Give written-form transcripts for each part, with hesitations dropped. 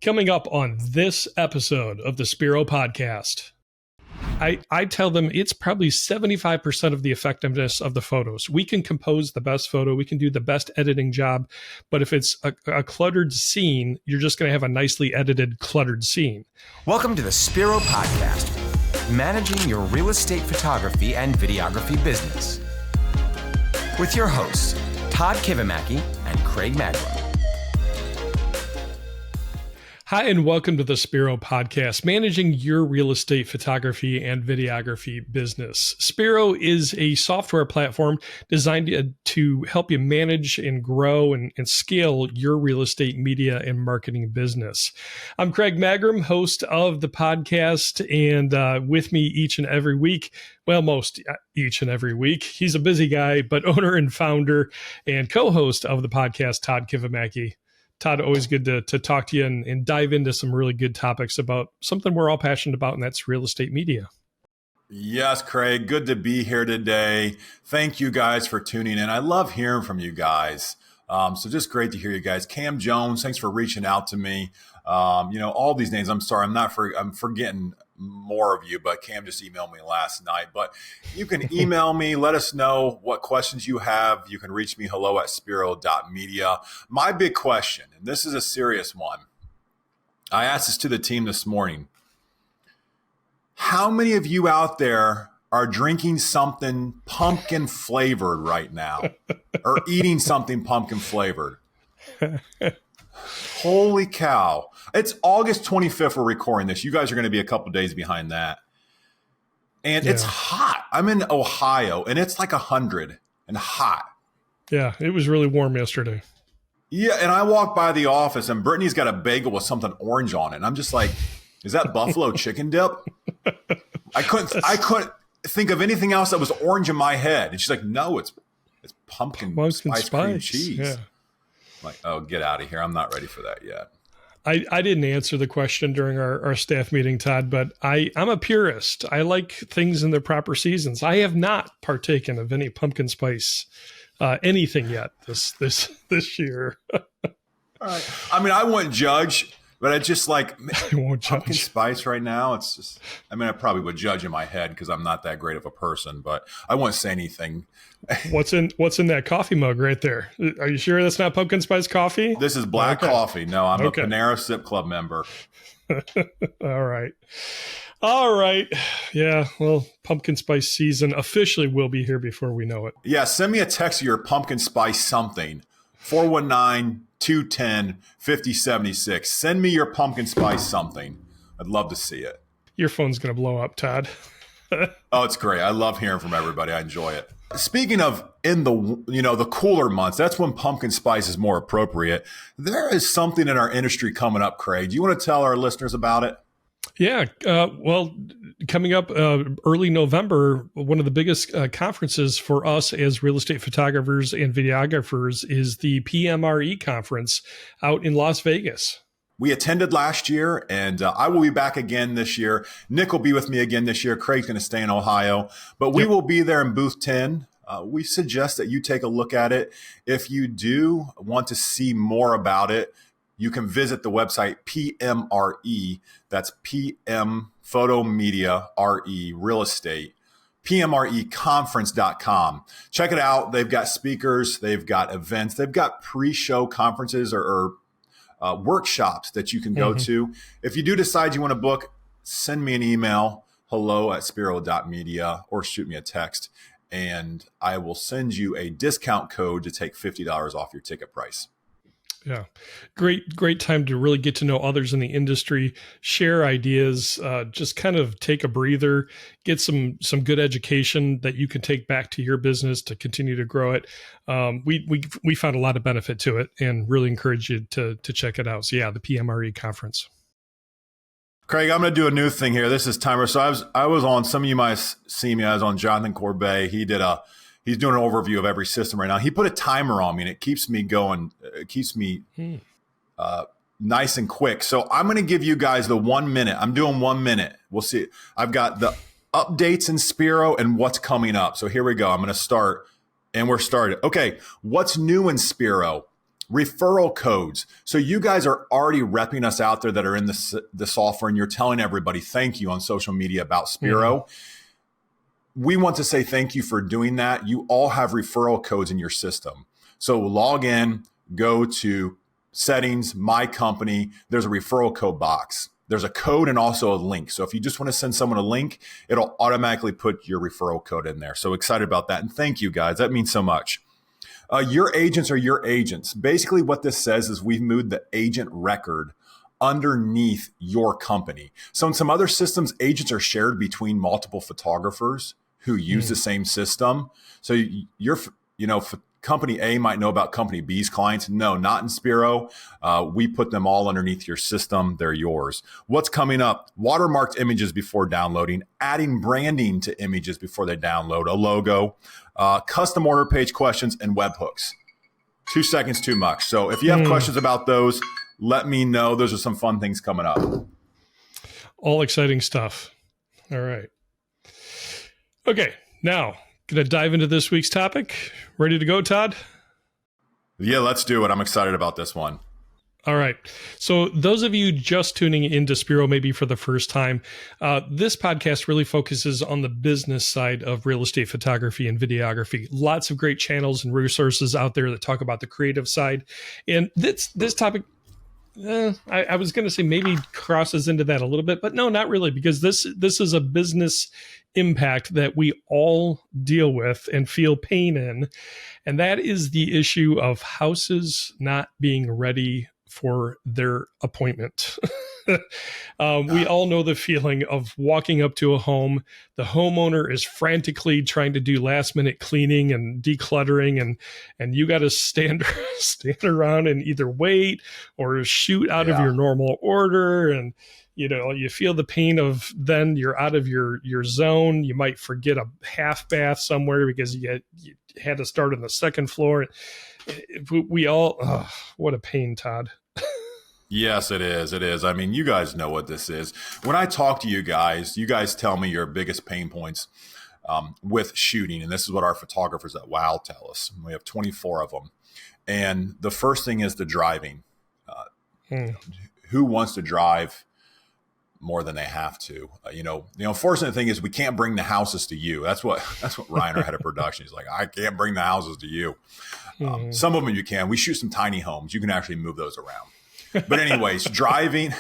Coming up on this episode of the Spiro podcast, I tell them it's probably 75% of the effectiveness of the photos. We can compose the best photo. We can do the best editing job. But if it's a cluttered scene, you're just going to have a nicely edited, cluttered scene. Welcome to the Spiro podcast, managing your real estate photography and videography business. With your hosts, Todd Kivimaki and Craig Magrum. Hi, and welcome to the Spiro podcast, managing your real estate photography and videography business. Spiro is a software platform designed to help you manage and grow and scale your real estate media and marketing business. I'm Craig Magrum, host of the podcast, and with me each and every week, well, most each and every week, he's a busy guy, but owner and founder and co-host of the podcast, Todd Kivimaki. Todd, always good to talk to you and dive into some really good topics about something we're all passionate about, and that's real estate media. Yes, Craig, good to be here today. Thank you guys for tuning in. I love hearing from you guys. So just great to hear you guys. Cam Jones, thanks for reaching out to me. All these names, I'm sorry, I'm forgetting more of you, but Cam just emailed me last night. But you can email me, let us know what questions you have. You can reach me, hello@spiro.media. My big question, and this is a serious one. I asked this to the team this morning. How many of you out there are drinking something pumpkin flavored right now or eating something pumpkin flavored? Holy cow. It's August 25th we're recording this. You guys are going to be a couple of days behind that. And It's hot. I'm in Ohio and it's like 100 and hot. Yeah, it was really warm yesterday. Yeah, and I walked by the office and Brittany's got a bagel with something orange on it. And I'm just like, is that buffalo chicken dip? I couldn't think of anything else that was orange in my head. And she's like, no, it's pumpkin spice cream cheese. Yeah. I'm like, oh, get out of here. I'm not ready for that yet. I didn't answer the question during our staff meeting, Todd, but I'm a purist. I like things in their proper seasons. I have not partaken of any pumpkin spice anything yet this year. All right. I mean, I wouldn't judge, but I just like pumpkin spice right now. It's just, I probably would judge in my head because I'm not that great of a person, but I won't say anything. What's in that coffee mug right there? Are you sure that's not pumpkin spice coffee? This is black coffee. No, I'm a Panera Sip Club member. All right. Yeah. Well, pumpkin spice season officially will be here before we know it. Yeah. Send me a text of your pumpkin spice something. 419-210-5076. Send me your pumpkin spice something. I'd love to see it. Your phone's going to blow up, Todd. Oh, it's great. I love hearing from everybody. I enjoy it. Speaking of in the cooler months, that's when pumpkin spice is more appropriate. There is something in our industry coming up, Craig. Do you want to tell our listeners about it? Yeah. Well, coming up early November, one of the biggest conferences for us as real estate photographers and videographers is the PMRE conference out in Las Vegas. We attended last year, and I will be back again this year. Nick will be with me again this year. Craig's going to stay in Ohio, but we will be there in booth 10. We suggest that you take a look at it. If you do want to see more about it, you can visit the website PMRE. That's PM Photo Media RE Real Estate. PMREconference.com. Check it out. They've got speakers. They've got events. They've got pre-show conferences or workshops that you can go to. If you do decide you want to book, send me an email, hello@spiro.media, or shoot me a text, and I will send you a discount code to take $50 off your ticket price. Yeah. Great time to really get to know others in the industry, share ideas, just kind of take a breather, get some good education that you can take back to your business to continue to grow it. We found a lot of benefit to it and really encourage you to check it out. So yeah, the PMRE conference. Craig, I'm going to do a new thing here. This is timer. So I was on, some of you might see me, I was on Jonathan Corbet. He's doing an overview of every system right now. He put a timer on me, and it keeps me going. It keeps me nice and quick. So I'm going to give you guys the 1 minute. I'm doing 1 minute. We'll see. I've got the updates in Spiro and what's coming up. So here we go. I'm going to start, and we're started. Okay, what's new in Spiro? referral codes. So you guys are already repping us out there that are in the software, and you're telling everybody thank you on social media about Spiro. We want to say thank you for doing that. You all have referral codes in your system. So log in, go to settings, my company. There's a referral code box. There's a code and also a link. So if you just want to send someone a link, it'll automatically put your referral code in there. So excited about that. And thank you guys. That means so much. Your agents are your agents. Basically what this says is we've moved the agent record underneath your company. So in some other systems, agents are shared between multiple photographers who use the same system. So your, company A might know about company B's clients. No, not in Spiro. We put them all underneath your system. They're yours. What's coming up? Watermarked images before downloading, adding branding to images before they download, a logo, custom order page questions, and webhooks. 2 seconds too much. So if you have questions about those, let me know. Those are some fun things coming up. All exciting stuff. All right. Okay, now going to dive into this week's topic. Ready to go, Todd? Yeah, let's do it. I'm excited about this one. All right. So those of you just tuning into Spiro maybe for the first time, this podcast really focuses on the business side of real estate photography and videography. Lots of great channels and resources out there that talk about the creative side. And this topic, I was going to say maybe crosses into that a little bit, but no, not really, because this is a business impact that we all deal with and feel pain in. And that is the issue of houses not being ready for their appointment. We all know the feeling of walking up to a home. The homeowner is frantically trying to do last minute cleaning and decluttering, and you got to stand around and either wait or shoot out of your normal order. And you feel the pain of then you're out of your zone. You might forget a half bath somewhere because you had to start on the second floor. We all, what a pain, Todd. Yes, it is. It is. I mean, you guys know what this is. When I talk to you guys tell me your biggest pain points with shooting. And this is what our photographers at WOW tell us. We have 24 of them. And the first thing is the driving. Who wants to drive more than they have to? The unfortunate thing is we can't bring the houses to you. That's what Ryan, our head of production, he's like, I can't bring the houses to you. Some of them you can. We shoot some tiny homes. You can actually move those around. But anyways, driving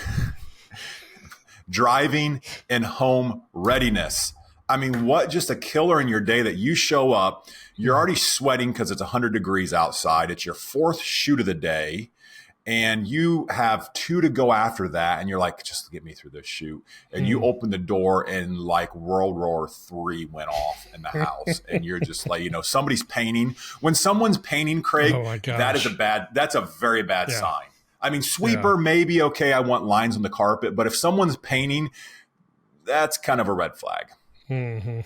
and home readiness. I mean, what just a killer in your day that you show up, you're already sweating because it's 100 degrees outside. It's your fourth shoot of the day. And you have 2 to go after that. And you're like, just get me through this shoot. And you open the door and like World War III went off in the house. And you're just like, somebody's painting. When someone's painting, Craig, that's a very bad sign. I mean, sweeper, maybe, okay, I want lines on the carpet. But if someone's painting, that's kind of a red flag. Mm-hmm.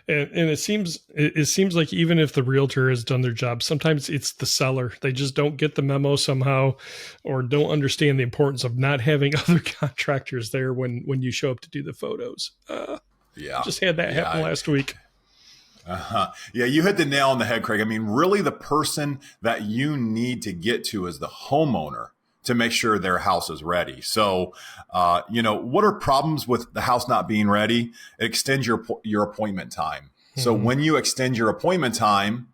And it seems like even if the realtor has done their job, sometimes it's the seller. They just don't get the memo somehow, or don't understand the importance of not having other contractors there when you show up to do the photos. Just had that happen last week. Yeah, you hit the nail on the head, Craig. I mean, really the person that you need to get to is the homeowner to make sure their house is ready. So, what are problems with the house not being ready? It extends your appointment time. So when you extend your appointment time,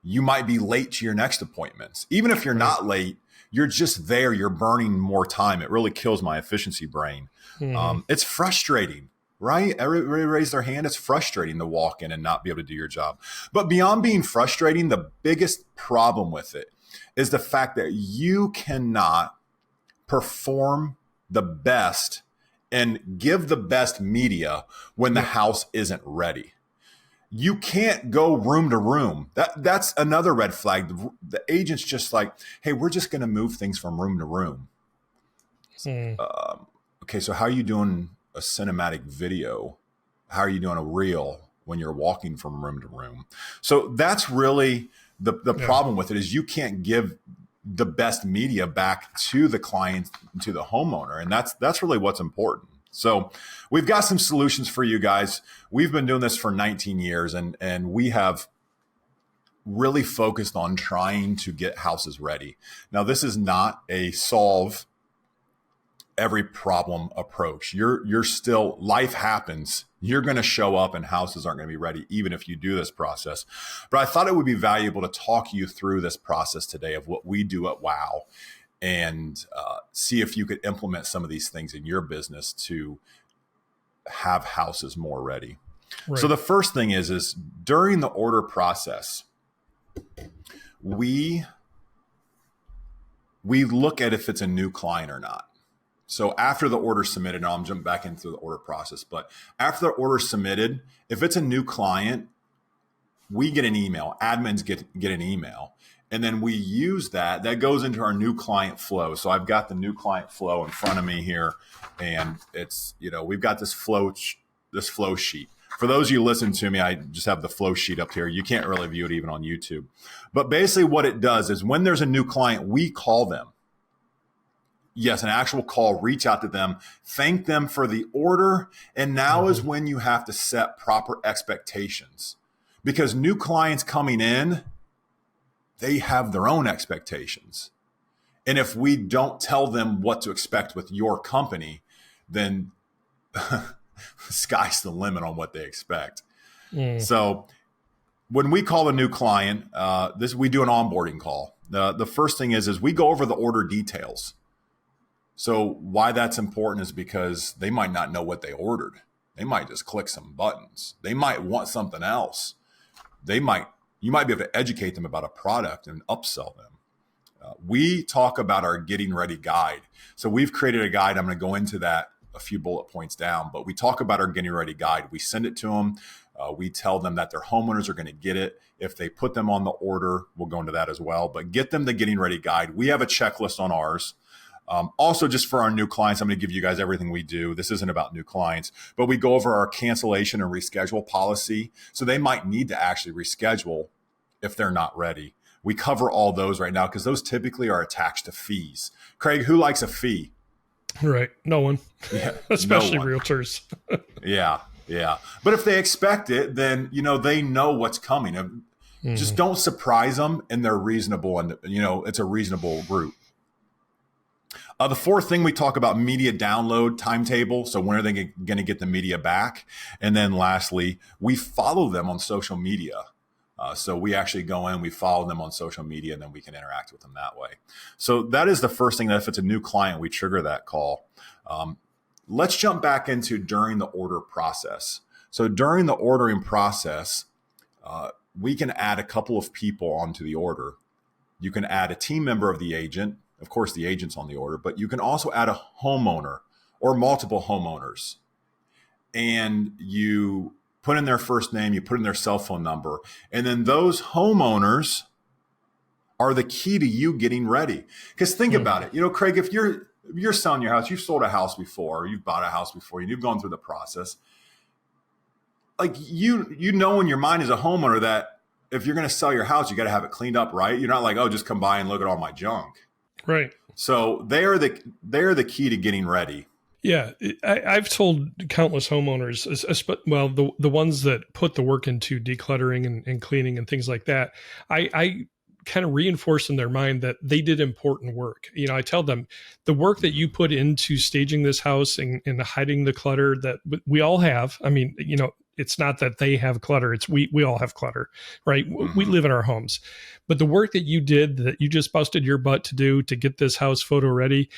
you might be late to your next appointments. Even if you're not late, you're just there. You're burning more time. It really kills my efficiency brain. It's frustrating, right? Everybody raise their hand. It's frustrating to walk in and not be able to do your job. But beyond being frustrating, the biggest problem with it is the fact that you cannot perform the best and give the best media when the house isn't ready. You can't go room to room. That's another red flag. The agent's just like, hey, we're just going to move things from room to room. Okay, so how are you doing a cinematic video? How are you doing a reel when you're walking from room to room? So that's really the problem with it, is you can't give the best media back to the client, to the homeowner. And that's really what's important. So we've got some solutions for you guys. We've been doing this for 19 years and we have really focused on trying to get houses ready. Now, this is not a solve every problem approach. You're still, life happens. You're going to show up and houses aren't going to be ready, even if you do this process. But I thought it would be valuable to talk you through this process today of what we do at WOW and see if you could implement some of these things in your business to have houses more ready. Right. So the first thing is during the order process, we look at if it's a new client or not. So after the order submitted, now I'm jumping back into the order process, but after the order submitted, if it's a new client, we get an email, admins get an email, and then we use that goes into our new client flow. So I've got the new client flow in front of me here, and it's, we've got this flow sheet. For those of you listening to me, I just have the flow sheet up here. You can't really view it even on YouTube. But basically what it does is when there's a new client, we call them. Yes, an actual call, reach out to them, thank them for the order. And now is when you have to set proper expectations, because new clients coming in, they have their own expectations. And if we don't tell them what to expect with your company, then the sky's the limit on what they expect. So when we call a new client, we do an onboarding call. The first thing is we go over the order details. So why that's important is because they might not know what they ordered. They might just click some buttons. They might want something else. You might be able to educate them about a product and upsell them. We talk about our getting ready guide. So we've created a guide. I'm going to go into that a few bullet points down, but we talk about our getting ready guide. We send it to them. We tell them that their homeowners are going to get it. If they put them on the order, we'll go into that as well, but get them the getting ready guide. We have a checklist on ours. Also, just for our new clients, I'm going to give you guys everything we do. This isn't about new clients, but we go over our cancellation and reschedule policy. So they might need to actually reschedule if they're not ready. We cover all those right now because those typically are attached to fees. Craig, who likes a fee? Right. No one. Yeah, especially no one. realtors. Yeah. But if they expect it, then, they know what's coming. Just don't surprise them, and they're reasonable, and, it's a reasonable group. The fourth thing, we talk about media download timetable. So when are they going to get the media back? And then lastly, we follow them on social media. So we actually go in, we follow them on social media, and then we can interact with them that way. So that is the first thing, that if it's a new client, we trigger that call. Let's jump back into during the order process. So during the ordering process, we can add a couple of people onto the order. You can add a team member of the agent. Of course, the agent's on the order, but you can also add a homeowner or multiple homeowners. And you put in their first name, you put in their cell phone number, and then those homeowners are the key to you getting ready. Because think about it, Craig, if you're selling your house, you've sold a house before, or you've bought a house before, and you've gone through the process. Like you know in your mind as a homeowner that if you're going to sell your house, you got to have it cleaned up, right? You're not like, oh, just come by and look at all my junk. Right. So they're the key to getting ready. Yeah, I've told countless homeowners, the ones that put the work into decluttering and cleaning and things like that, I kind of reinforce in their mind that they did important work. I tell them the work that you put into staging this house and hiding the clutter that we all have. I mean, it's not that they have clutter. It's we all have clutter, right? Mm-hmm. We live in our homes. But the work that you did, that you just busted your butt to do to get this house photo ready,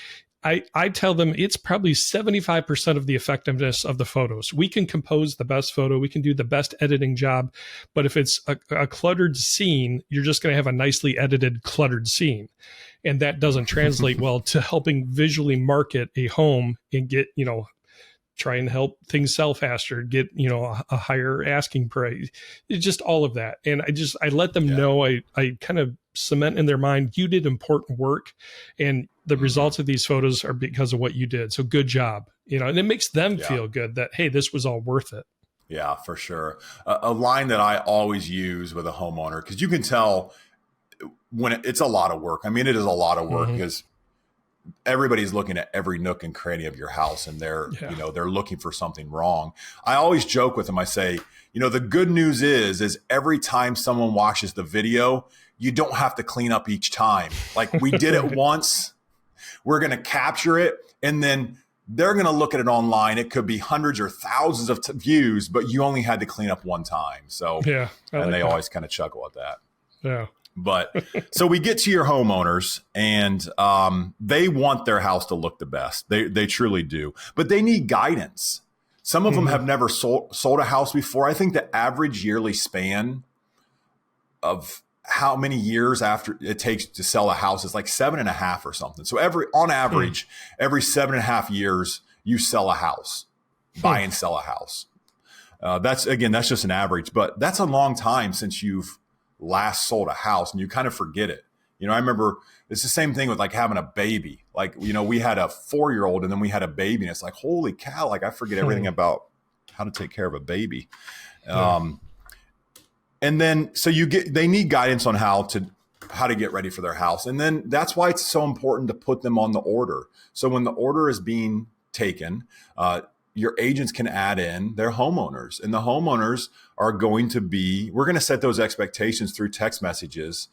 I tell them it's probably 75% of the effectiveness of the photos. We can compose the best photo. We can do the best editing job. But if it's a cluttered scene, you're just going to have a nicely edited cluttered scene. And that doesn't translate well to helping visually market a home and get, try and help things sell faster, get, a higher asking price. It's just all of that. And I let them know, I kind of cement in their mind, you did important work, and the results of these photos are because of what you did. So good job, and it makes them feel good that, hey, this was all worth it. Yeah, for sure. A line that I always use with a homeowner, because you can tell when it's a lot of work. I mean, it is a lot of work because everybody's looking at every nook and cranny of your house, and they're looking for something wrong. I always joke with them. I say, the good news is every time someone watches the video, you don't have to clean up each time. Like, we did it once, we're going to capture it, and then they're going to look at it online. It could be hundreds or thousands of views, but you only had to clean up one time. So, and they always kind of chuckle at that. Yeah. But so we get to your homeowners, and they want their house to look the best. They truly do, but they need guidance. Some of them have never sold a house before. I think the average yearly span of how many years after it takes to sell a house is like 7.5 or something. So on average, every 7.5 years, you sell a house, buy and sell a house. That's just an average, but that's a long time since you've last sold a house, and you kind of forget it. I remember it's the same thing with like having a baby. Like, we had a 4-year-old and then we had a baby, and it's like, holy cow, like I forget everything about how to take care of a baby. And then, so they need guidance on how to get ready for their house. And then that's why it's so important to put them on the order. So when the order is being taken, your agents can add in their homeowners, and the homeowners are going to we're going to set those expectations through text messages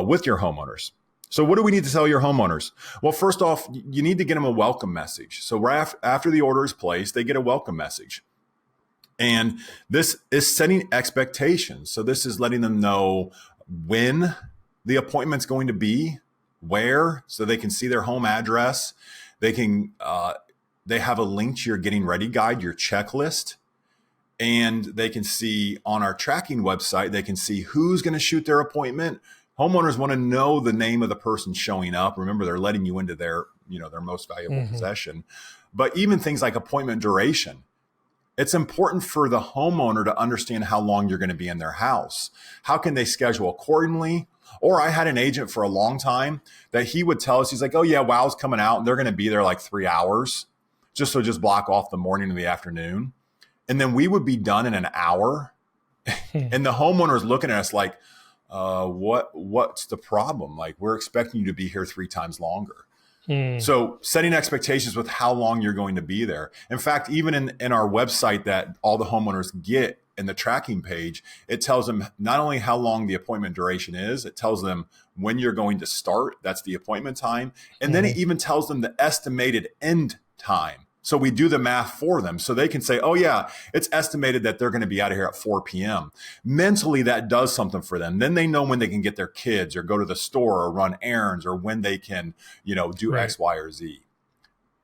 with your homeowners. So what do we need to tell your homeowners? Well, first off, you need to get them a welcome message. So right after the order is placed, they get a welcome message. And this is setting expectations. So this is letting them know when the appointment's going to be, where, so they can see their home address. They can, they have a link to your getting ready guide, your checklist, and they can see on our tracking website, they can see who's going to shoot their appointment. Homeowners want to know the name of the person showing up. Remember, they're letting you into their most valuable possession. But even things like appointment duration, it's important for the homeowner to understand how long you're going to be in their house. How can they schedule accordingly? Or I had an agent for a long time that he would tell us, he's like, oh yeah, WOW's coming out and they're going to be there like 3 hours. Just block off the morning and the afternoon. And then we would be done in an hour. And the homeowner's looking at us like, what's the problem? Like, we're expecting you to be here 3 times longer. So setting expectations with how long you're going to be there. In fact, even in our website that all the homeowners get in the tracking page, it tells them not only how long the appointment duration is, it tells them when you're going to start. That's the appointment time. And then it even tells them the estimated end time. So we do the math for them so they can say, oh yeah, it's estimated that they're going to be out of here at 4 p.m. Mentally, that does something for them. Then they know when they can get their kids or go to the store or run errands, or when they can, do X, Y, or Z.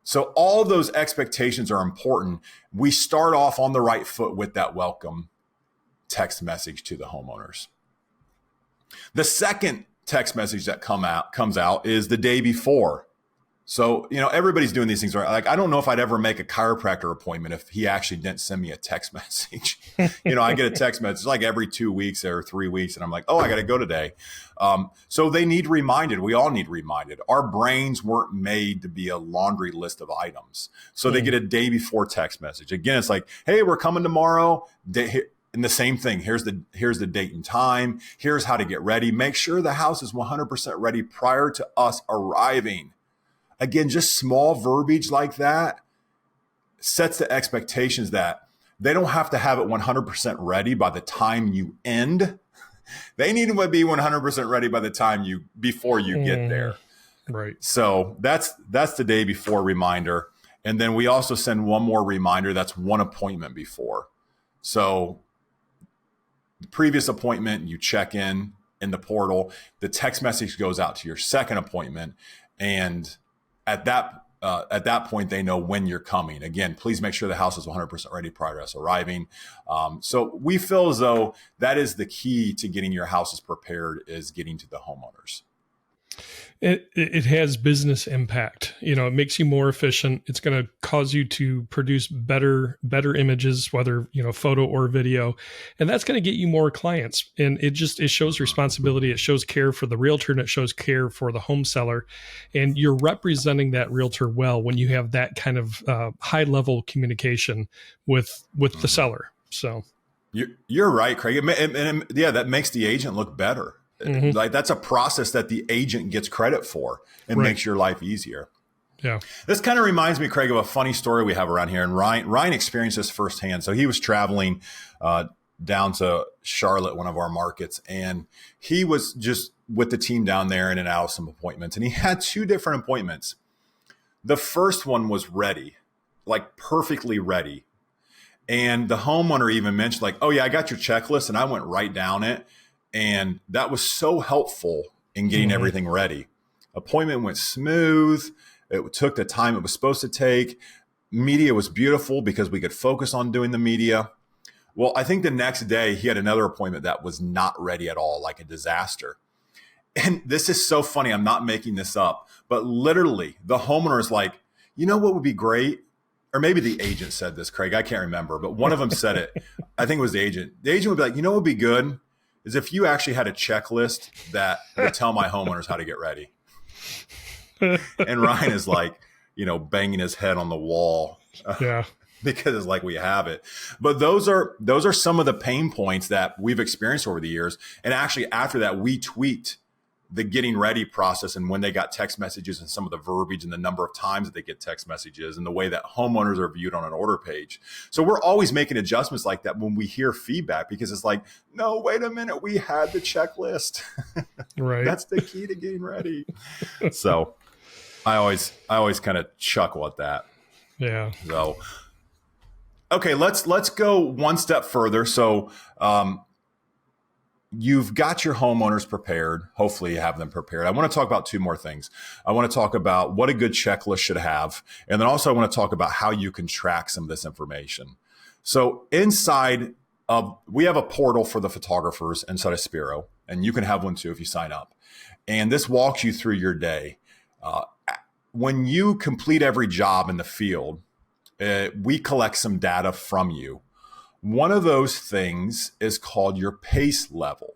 So all those expectations are important. We start off on the right foot with that welcome text message to the homeowners. The second text message that comes out is the day before. So, everybody's doing these things right. Like, I don't know if I'd ever make a chiropractor appointment if he actually didn't send me a text message. I get a text message like every 2 weeks or 3 weeks, and I'm like, oh, I got to go today. So they need reminded. We all need reminded. Our brains weren't made to be a laundry list of items. So they get a day before text message. Again, it's like, hey, we're coming tomorrow. And the same thing. Here's the date and time. Here's how to get ready. Make sure the house is 100% ready prior to us arriving. Again, just small verbiage like that sets the expectations that they don't have to have it 100% ready by the time you end. They need to be 100% ready by the time before you get there. Right. So that's the day before reminder. And then we also send one more reminder. That's one appointment before. So the previous appointment, you check in the portal, the text message goes out to your second appointment, and at that point, they know when you're coming. Again, please make sure the house is 100% ready prior to us arriving. So we feel as though that is the key to getting your houses prepared, is getting to the homeowners. It has business impact. It makes you more efficient. It's going to cause you to produce better images, whether, photo or video. And that's going to get you more clients. And it shows responsibility. It shows care for the realtor, and it shows care for the home seller. And you're representing that realtor well when you have that kind of high level communication with the seller. So you're right, Craig. And that makes the agent look better. Like, that's a process that the agent gets credit for and makes your life easier. Yeah. This kind of reminds me, Craig, of a funny story we have around here. And Ryan experienced this firsthand. So he was traveling down to Charlotte, one of our markets, and he was just with the team down there in and out of some appointments. And he had 2 different appointments. The first one was ready, like perfectly ready. And the homeowner even mentioned like, oh yeah, I got your checklist, and I went right down it. And that was so helpful in getting everything ready. Appointment went smooth. It took the time it was supposed to take. Media was beautiful because we could focus on doing the media. Well, I think the next day he had another appointment that was not ready at all, like a disaster. And this is so funny. I'm not making this up, but literally the homeowner is like, you know what would be great? Or maybe the agent said this, Craig, I can't remember, but one of them said it. I think it was the agent. The agent would be like, you know what would be good is if you actually had a checklist that would tell my homeowners how to get ready. And Ryan is like, banging his head on the wall. Yeah. Because it's like we have it. But those are some of the pain points that we've experienced over the years. And actually after that, we tweaked the getting ready process and when they got text messages and some of the verbiage and the number of times that they get text messages and the way that homeowners are viewed on an order page. So we're always making adjustments like that when we hear feedback, because it's like, no, wait a minute, we had the checklist. Right. That's the key to getting ready. So I always kind of chuckle at that. Yeah. So, okay, let's go one step further. So, you've got your homeowners prepared. Hopefully you have them prepared. I want to talk about 2 more things. I want to talk about what a good checklist should have. And then also I want to talk about how you can track some of this information. So we have a portal for the photographers inside of Spiro, and you can have one too if you sign up. And this walks you through your day. When you complete every job in the field, we collect some data from you. One of those things is called your pace level.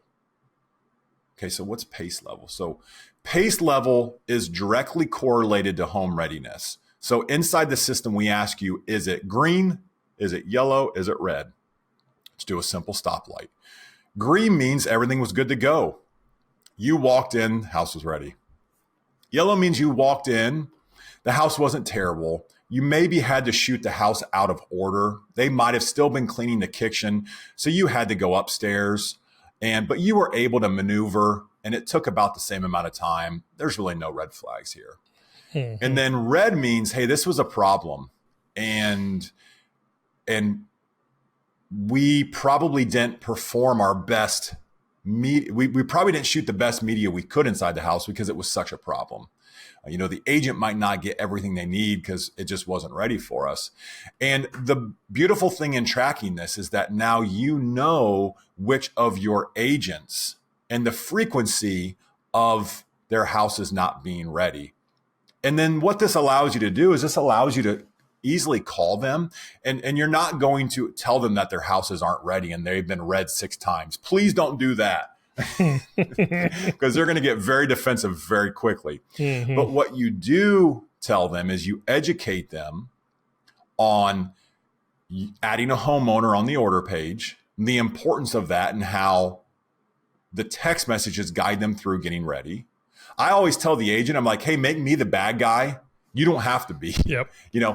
Okay, so what's pace level? So pace level is directly correlated to home readiness. So inside the system, we ask you, is it green? Is it yellow? Is it red? Let's do a simple stoplight. Green means everything was good to go. You walked in, house was ready. Yellow means you walked in, the house wasn't terrible. You maybe had to shoot the house out of order. They might have still been cleaning the kitchen, so you had to go upstairs. But you were able to maneuver, and it took about the same amount of time. There's really no red flags here. Mm-hmm. And then red means, hey, this was a problem, and we probably didn't perform our best. We probably didn't shoot the best media we could inside the house because it was such a problem. The agent might not get everything they need because it just wasn't ready for us. And the beautiful thing in tracking this is that now you know which of your agents and the frequency of their houses not being ready. And then what this allows you to do is this allows you to easily call them, and you're not going to tell them that their houses aren't ready and they've been read 6 times. Please don't do that. Because they're going to get very defensive very quickly. Mm-hmm. But what you do tell them is you educate them on adding a homeowner on the order page, the importance of that, and how the text messages guide them through getting ready. I always tell the agent, I'm like, hey, make me the bad guy. You don't have to be. Yep.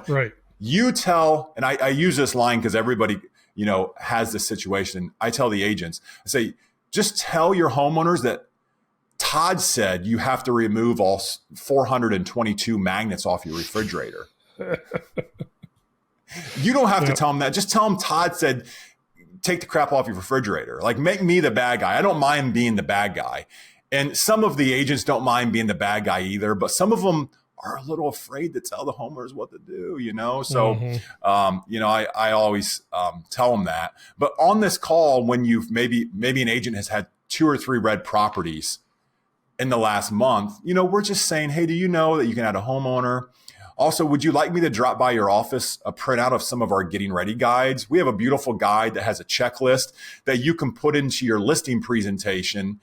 Right. You tell, and I use this line because everybody, has this situation. I tell the agents, I say, just tell your homeowners that Todd said you have to remove all 422 magnets off your refrigerator. You don't have to tell them that. Just tell them Todd said, take the crap off your refrigerator. Like, make me the bad guy. I don't mind being the bad guy. And some of the agents don't mind being the bad guy either, but some of them are a little afraid to tell the homeowners what to do, So, I always tell them that. But on this call, when you've maybe an agent has had 2 or 3 red properties in the last month, we're just saying, hey, do you know that you can add a homeowner? Also, would you like me to drop by your office, a printout of some of our getting ready guides? We have a beautiful guide that has a checklist that you can put into your listing presentation,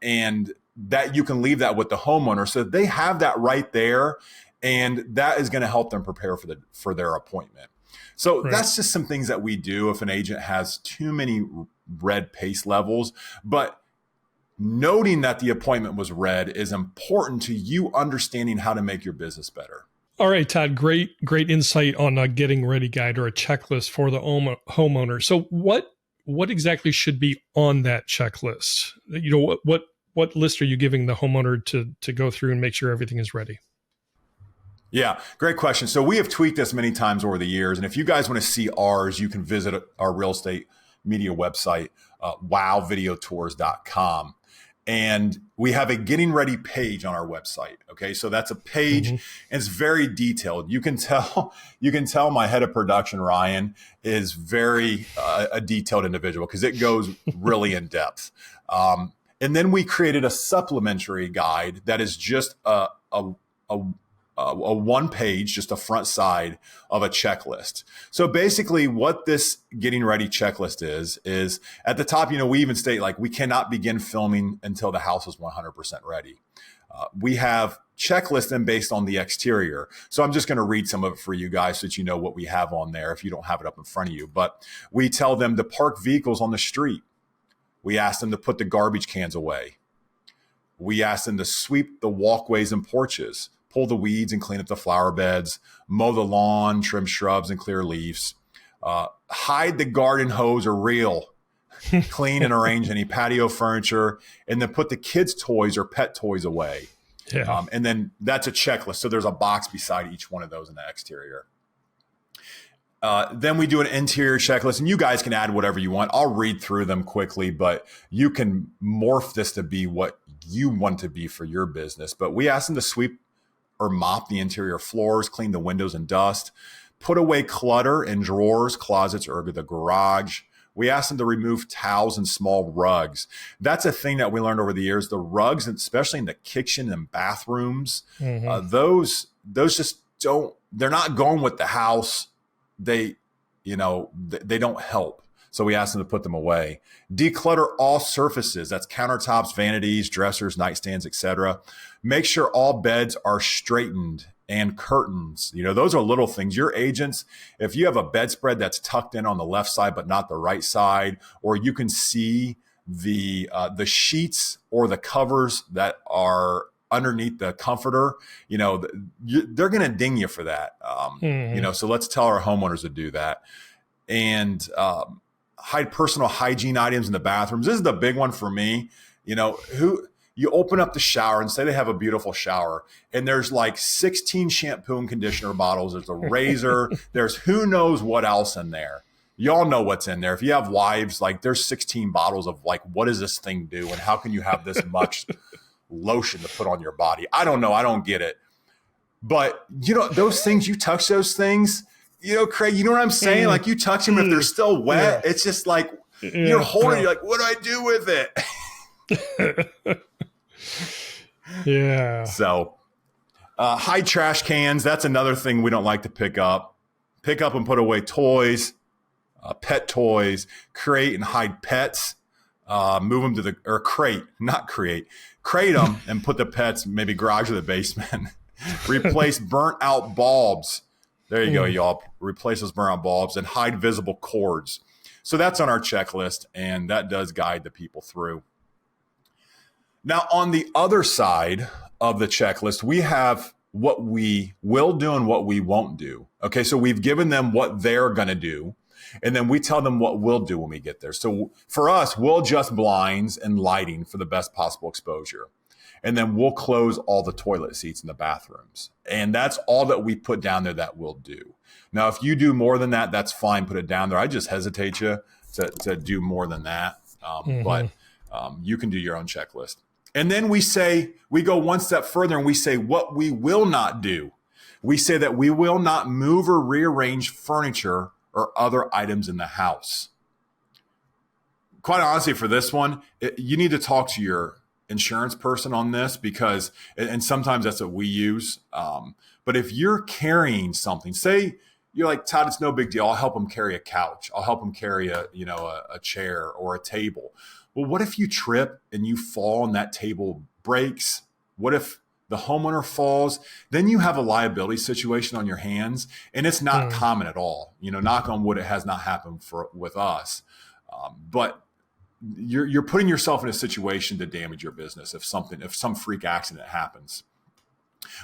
and that you can leave that with the homeowner so they have that right there, and that is going to help them prepare for their appointment. So That's just some things that we do if an agent has too many red pace levels. But noting that the appointment was red is important to you understanding how to make your business better. All right, Todd, great insight on a getting ready guide or a checklist for the homeowner. So what exactly should be on that checklist? What list are you giving the homeowner to go through and make sure everything is ready? Yeah, great question. So we have tweaked this many times over the years. And if you guys want to see ours, you can visit our real estate media website, wowvideotours.com. And we have a getting ready page on our website. Okay. So that's a page and it's very detailed. You can tell my head of production, Ryan, is very a detailed individual because it goes really in depth. And then we created a supplementary guide that is just a one page, just a front side of a checklist. So basically what this getting ready checklist is at the top, we even state like we cannot begin filming until the house is 100% ready. We have checklists then based on the exterior. So I'm just going to read some of it for you guys so that you know what we have on there if you don't have it up in front of you. But we tell them to park vehicles on the street. We ask them to put the garbage cans away. We ask them to sweep the walkways and porches, pull the weeds and clean up the flower beds, mow the lawn, trim shrubs and clear leaves, hide the garden hose or reel, clean and arrange any patio furniture, and then put the kids' toys or pet toys away. Yeah. And then that's a checklist. So there's a box beside each one of those in the exterior. Then we do an interior checklist, and you guys can add whatever you want. I'll read through them quickly, but you can morph this to be what you want to be for your business. But we ask them to sweep or mop the interior floors, clean the windows and dust, put away clutter in drawers, closets, or the garage. We ask them to remove towels and small rugs. That's a thing that we learned over the years. The rugs, especially in the kitchen and bathrooms, those just they're not going with the house. They don't help. So we ask them to put them away. Declutter all surfaces. That's countertops, vanities, dressers, nightstands, etc. Make sure all beds are straightened and curtains. Those are little things. Your agents, if you have a bedspread that's tucked in on the left side but not the right side, or you can see the sheets or the covers that are underneath the comforter, they're going to ding you for that. So let's tell our homeowners to do that. And hide personal hygiene items in the bathrooms. This is the big one for me. You open up the shower and say they have a beautiful shower, and there's like 16 shampoo and conditioner bottles. There's a razor. There's who knows what else in there. Y'all know what's in there. If you have wives, like there's 16 bottles of like, what does this thing do? And how can you have this much lotion to put on your body? I don't know. I don't get it. But those things, you touch those things, Craig, you know what I'm saying? Like you touch them, if they're still wet, it's just like you're holding, you're like, what do I do with it? Yeah. So hide trash cans. That's another thing we don't like to pick up. Pick up and put away toys, pet toys, create and hide pets. Move them to crate them and put the pets maybe garage or the basement. Replace burnt out bulbs. There you go, y'all. Replace those burnt out bulbs and hide visible cords. So that's on our checklist, and that does guide the people through. Now, on the other side of the checklist, we have what we will do and what we won't do. Okay, so we've given them what they're going to do, and then we tell them what we'll do when we get there. So for us, we'll adjust blinds and lighting for the best possible exposure. And then we'll close all the toilet seats in the bathrooms. And that's all that we put down there that we'll do. Now, if you do more than that, that's fine. Put it down there. I just hesitate you to do more than that. But you can do your own checklist. And then we go one step further and we say what we will not do. We say that we will not move or rearrange furniture or other items in the house. Quite honestly, for this one, you need to talk to your insurance person on this because, and sometimes that's what we use. But if you're carrying something, say you're like, Todd, it's no big deal. I'll help them carry a couch. I'll help them carry a chair or a table. Well, what if you trip and you fall and that table breaks? What if the homeowner falls? Then you have a liability situation on your hands, and it's not common at all. Knock on wood, it has not happened with us. But you're putting yourself in a situation to damage your business if some freak accident happens.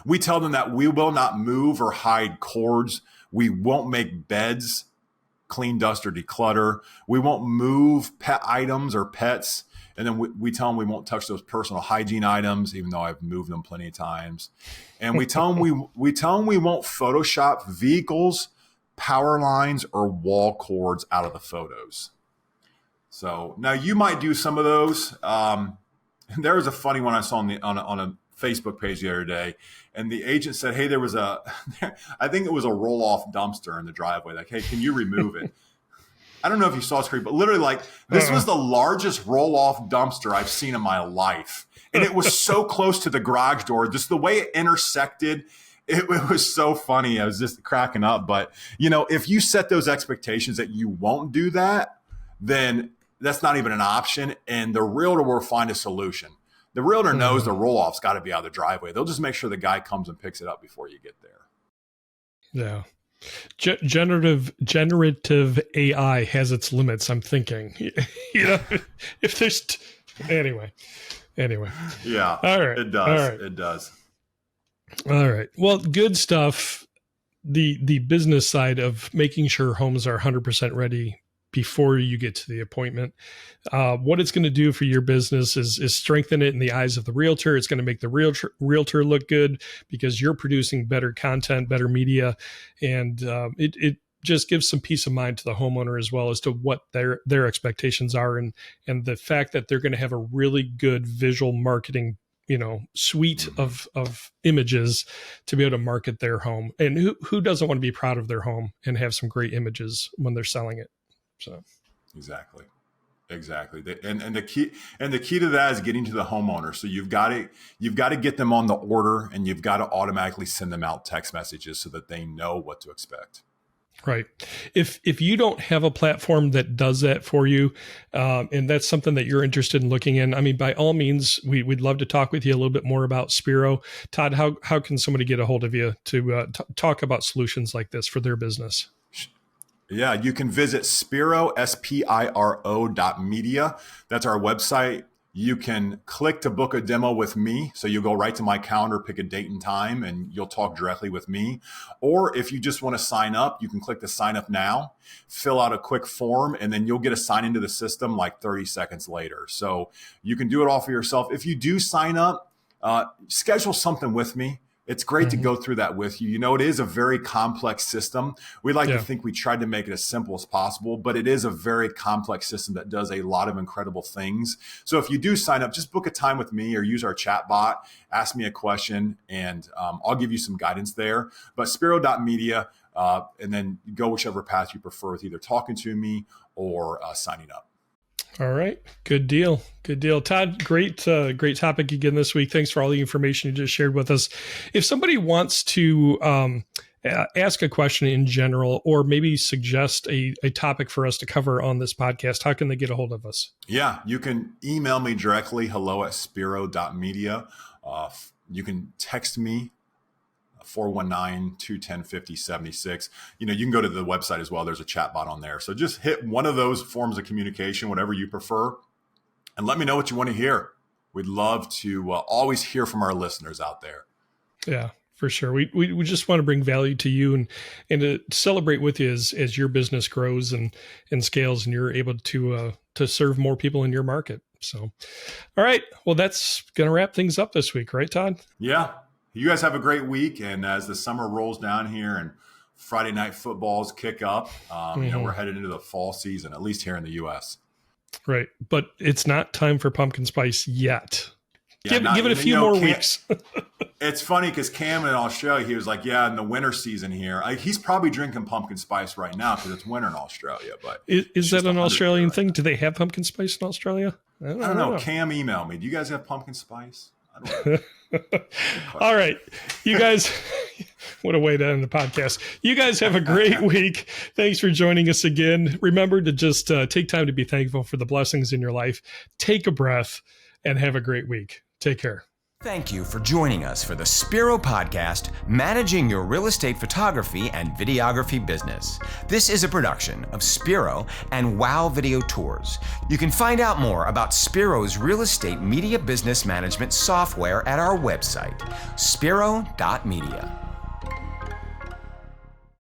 We tell them that we will not move or hide cords. We won't make beds, clean, dust, or declutter. We won't move pet items or pets. And then we tell them we won't touch those personal hygiene items, even though I've moved them plenty of times. And we tell them we tell them we won't Photoshop vehicles, power lines, or wall cords out of the photos. So now you might do some of those. There was a funny one I saw on a Facebook page the other day, and the agent said, "Hey, there was I think it was a roll-off dumpster in the driveway. Like, hey, can you remove it?" I don't know if you saw it, screen, but literally, like, this was the largest roll-off dumpster I've seen in my life, and it was so close to the garage door. Just the way it intersected, it was so funny. I was just cracking up. But if you set those expectations that you won't do that, then that's not even an option, and the realtor will find a solution. The realtor knows the roll-off's got to be out of the driveway. They'll just make sure the guy comes and picks it up before you get there. Yeah. Generative AI has its limits, I'm thinking. If there's anyway. Yeah. All right. It does. All right. It does. All right. Well, good stuff. The business side of making sure homes are 100% ready before you get to the appointment. What it's going to do for your business is strengthen it in the eyes of the realtor. It's going to make the realtor look good because you're producing better content, better media, and it just gives some peace of mind to the homeowner as well as to what their expectations are, and the fact that they're going to have a really good visual marketing suite of images to be able to market their home. And who doesn't want to be proud of their home and have some great images when they're selling it? So exactly. And the key to that is getting to the homeowner. So you've got to get them on the order, and you've got to automatically send them out text messages so that they know what to expect. Right. If you don't have a platform that does that for you, and that's something that you're interested in looking in, I mean, by all means, we'd love to talk with you a little bit more about Spiro. Todd, how can somebody get a hold of you to talk about solutions like this for their business? Yeah, you can visit Spiro, Spiro.media. That's our website. You can click to book a demo with me. So you'll go right to my calendar, pick a date and time, and you'll talk directly with me. Or if you just want to sign up, you can click to sign up now, fill out a quick form, and then you'll get assigned into the system like 30 seconds later. So you can do it all for yourself. If you do sign up, schedule something with me. It's great to go through that with you. It is a very complex system. We like to think we tried to make it as simple as possible, but it is a very complex system that does a lot of incredible things. So if you do sign up, just book a time with me or use our chat bot, ask me a question, and I'll give you some guidance there. But Spiro.media, and then go whichever path you prefer with either talking to me or signing up. All right. Good deal. Todd, great topic again this week. Thanks for all the information you just shared with us. If somebody wants to ask a question in general, or maybe suggest a topic for us to cover on this podcast, how can they get a hold of us? Yeah, you can email me directly, hello@spiro.media. You can text me, 419-210-5076. You can go to the website as well. There's a chat bot on there. So just hit one of those forms of communication, whatever you prefer, and let me know what you want to hear. We'd love to always hear from our listeners out there. Yeah, for sure. We just want to bring value to you and to celebrate with you as your business grows and scales, and you're able to serve more people in your market. So, all right. Well, that's going to wrap things up this week, right, Todd? Yeah. You guys have a great week, and as the summer rolls down here and Friday night footballs kick up, we're headed into the fall season, at least here in the U.S. Right, but it's not time for pumpkin spice yet. Yeah, give it a few more weeks. It's funny because Cam in Australia, he was like, "Yeah, in the winter season here, he's probably drinking pumpkin spice right now because it's winter in Australia." But is that an Australian thing? Do they have pumpkin spice in Australia? I don't know. Cam emailed me. Do you guys have pumpkin spice? I don't know. All right, you guys, what a way to end the podcast. You guys have a great week. Thanks for joining us again. Remember to just take time to be thankful for the blessings in your life. Take a breath and have a great week. Take care. Thank you for joining us for the Spiro podcast, Managing Your Real Estate Photography and Videography Business. This is a production of Spiro and Wow Video Tours. You can find out more about Spiro's real estate media business management software at our website, spiro.media.